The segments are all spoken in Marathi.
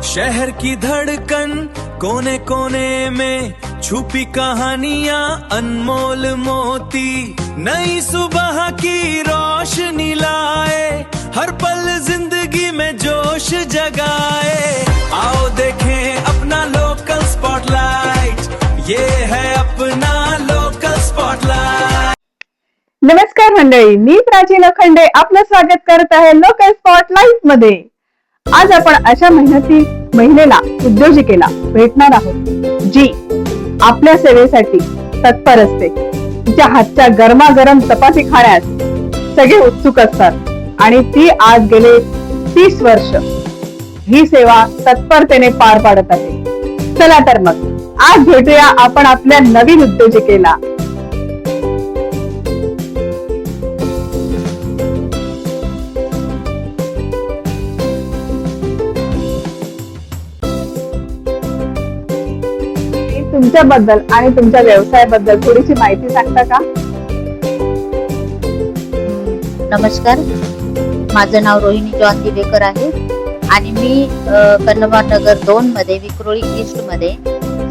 शहर की धड़कन कोने कोने में छुपी कहानियां, अनमोल मोती नई सुबह की रोशनी लाए, हर पल जिंदगी में जोश जगाए। आओ देखें अपना लोकल स्पॉटलाइट, ये है अपना लोकल स्पॉटलाइट। नमस्कार मंडळी, मी प्राची लोखंडे आपलं स्वागत करत आहे लोकल स्पॉटलाइट मध्ये। आज आपण अशा मेहनती महिलेला, उद्योजिकेला भेटणार आहोत जी आपल्या सेवेसाठी तत्पर असते, तिच्या हातच्या गरमागरम चपाती खाण्यास सगळे उत्सुक असतात आणि ती आज गेले 30 वर्ष ही सेवा तत्परतेने पार पाडत आहे। चला तर मग आज भेटूया आपण आपल्या नवीन उद्योजिकेला। तुमच्याबद्दल आणि तुमच्या व्यवसायाबद्दल थोडीशी माहिती सांगता का? नमस्कार, माझं नाव रोहिणी जॉन दिवेकर आहे आणि मी कन्नबार नगर 2 मध्ये विक्रोळी ईस्ट मध्ये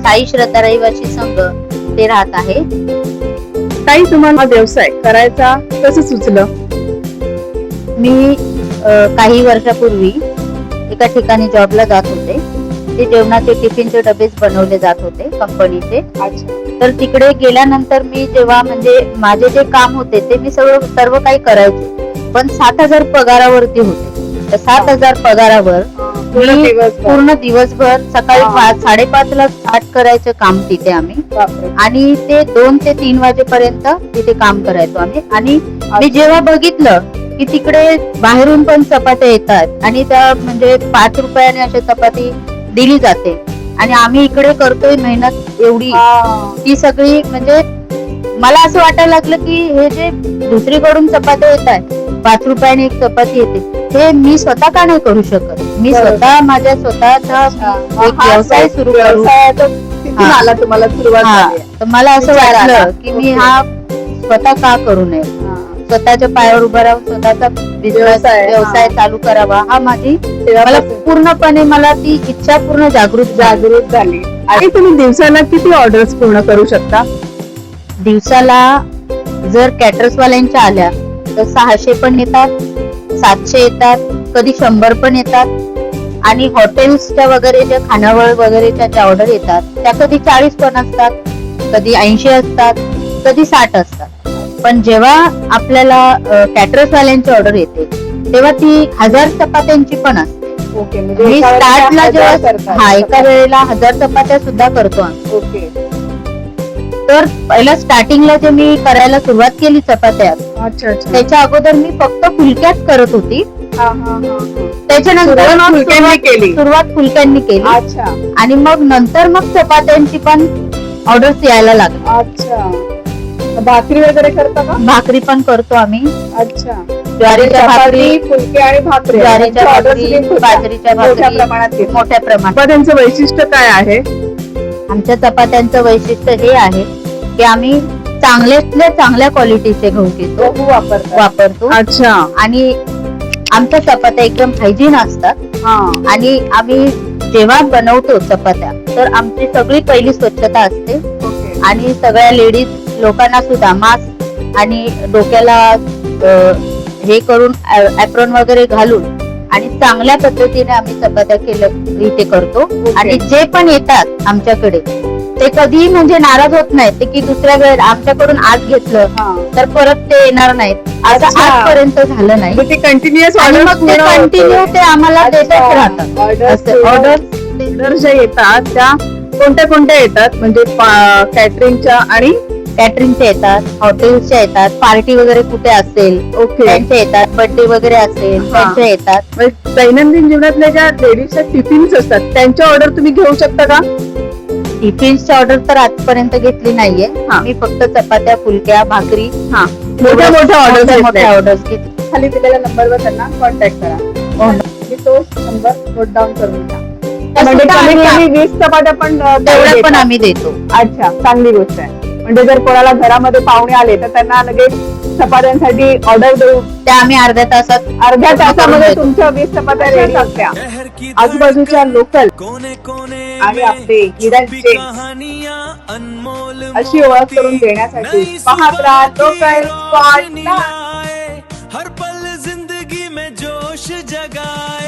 साई श्रद्धा रहिवासी संघ ते राहत आहे। ताई, तुम्हाला व्यवसाय करायचा कसं सुचलं? मी काही वर्षापूर्वी एका ठिकाणी जॉबला जात होते। ते जेवणाचे टिफिनचे डबेच बनवले जात होते कंपनीचे। तर तिकडे गेल्यानंतर मी जेव्हा म्हणजे माझे जे काम होते ते मी सर्व काही करायचे, पण 7,000 पगारावरती होते। तर 7,000 पगारावर पूर्ण दिवसभर सकाळी 5:30 ला स्टार्ट करायचं काम तिथे आम्ही, आणि ते 2 ते 3 वाजेपर्यंत तिथे काम करायचो आम्ही। आणि मी जेव्हा बघितलं की तिकडे बाहेरून पण चपात्या येतात आणि त्या म्हणजे 5 रुपयाने अशी चपाती दिली जाते, आणि आम्ही इकडे करतोय मेहनत एवढी ती सगळी, म्हणजे मला असं वाटायला लागलं की हे जे दुसरीकडून चपात्या येत आहेत, 5 रुपयाने एक चपाती येते, हे मी स्वतः का नाही करू शकत? मी स्वतः माझ्या स्वतःचा एक व्यवसाय सुरू करू। मला तुम्हाला सुरुवात तर मला असं वाटलं की मी हा स्वतः का करू नये, स्वतःच्या पायावर उभं राहून स्वतःचा व्यवसाय चालू करावा, हा माझी मला पूर्णपणे मला ती इच्छा पूर्ण जागृत झाली। आणि तुम्ही दिवसाला किती ऑर्डर्स पूर्ण करू शकता? दिवसाला जर कॅटरर्स वाल्यांच्या आल्या तर 600 पण येतात, 700 येतात, कधी 100 पण येतात, आणि हॉटेल्सच्या वगैरे ज्या खानावळ वगैरेच्या ज्या ऑर्डर येतात त्या कधी 40 पण असतात, कधी 80 असतात, कधी 60 असतात। पण जेव्हा आपल्याला कॅटरर्स वाल्यांची ऑर्डर येते तेव्हा ती 1000 चपात्यांची पण असते। ओके, मी स्टार्टला जेव्हा एका वेळेला 1000 चपात्या सुद्धा करतो आम्ही। ओके, तर पहिला स्टार्टिंगला जे मी करायला सुरुवात केली चपात्या, त्याच्या अगोदर मी फक्त फुलक्याच करत होती। त्याच्यानंतर सुरुवात फुलक्यांनी केली, आणि मग नंतर मग चपात्यांची पण ऑर्डर्स यायला लागल्या। अच्छा, भाकरी वगैरे करता का? भाकरी पण करतो आम्ही। अच्छा, ज्वारीच्या भाकरी, फुलके आणि भाकरी, ज्वारीच्या भाकरी, बाजरीच्या भाकरी मोठ्या प्रमाणात। चपात्यांचं वैशिष्ट्य काय आहे? आमच्या चपात्यांचं वैशिष्ट्य हे आहे की आम्ही चांगल्यातल्या चांगल्या क्वालिटीचे गहू घेतो, वापरतो। अच्छा, आणि आमच्या चपात्या एकदम हायजीन असतात, आणि आम्ही जेव्हा बनवतो चपात्या तर आमची सगळी पहिली स्वच्छता असते, आणि सगळ्या लेडीज लोकांना सुद्धा मास्क आणि डोक्याला हे करून ऍप्रॉन वगैरे घालून आणि चांगल्या पद्धतीने आम्ही चपात्या इथे करतो। आणि जे पण येतात आमच्याकडे ते कधी म्हणजे नाराज होत नाहीत की दुसऱ्या वेळेस आमच्याकडून आज घेतलं तर परत ते येणार नाहीत, असं आजपर्यंत झालं नाही। ते कंटिन्युअस कंटिन्यू ते आम्हाला देतच राहतात। ऑर्डर ज्या येतात त्या कोणत्या कोणत्या येतात? म्हणजे कॅटरिंगच्या आणि कॅटरिंगच्या येतात, हॉटेल्सच्या येतात, पार्टी वगैरे कुठे असेल त्यांच्या येतात, बर्थडे वगैरे असेल त्यांच्या येतात। दैनंदिन जीवनातल्या ज्या लेडीजच्या टिफिन्स असतात त्यांच्या ऑर्डर तुम्ही घेऊ शकता का? टिफिन्सची ऑर्डर तर आजपर्यंत घेतली नाहीये, मी फक्त चपात्या, फुलक्या, भाकरी मोठ्या ऑर्डर्स घेतली। खाली दिलेल्या नंबरवर त्यांना कॉन्टॅक्ट करा, तो नंबर नोट डाऊन करून घ्या। म्हणजे कमी 20 चपात्या पण तेवढ्या पण आम्ही देतो। अच्छा, चांगली गोष्ट आहे। म्हणजे जर कोणाला घरामध्ये पाहुणे आले तर त्यांना लगेच चपात्यांसाठी ऑर्डर देऊ. त्या आम्ही अर्ध्या तासात अर्ध्या तासामध्ये देतो. तुमच्या 20 चपात्या रेडी असत्या. शहर की आजूबाजूच्या लोकल कोने कोने आणि में आपले हिडन छुपी जेम्स कहानियां अनमोल अशी ओळख करून देण्यासाठी नई पाहत राहा सुबह की लोकल रोशनी स्पॉट. लाए, हर पल जिंदगी में जोश जगाए.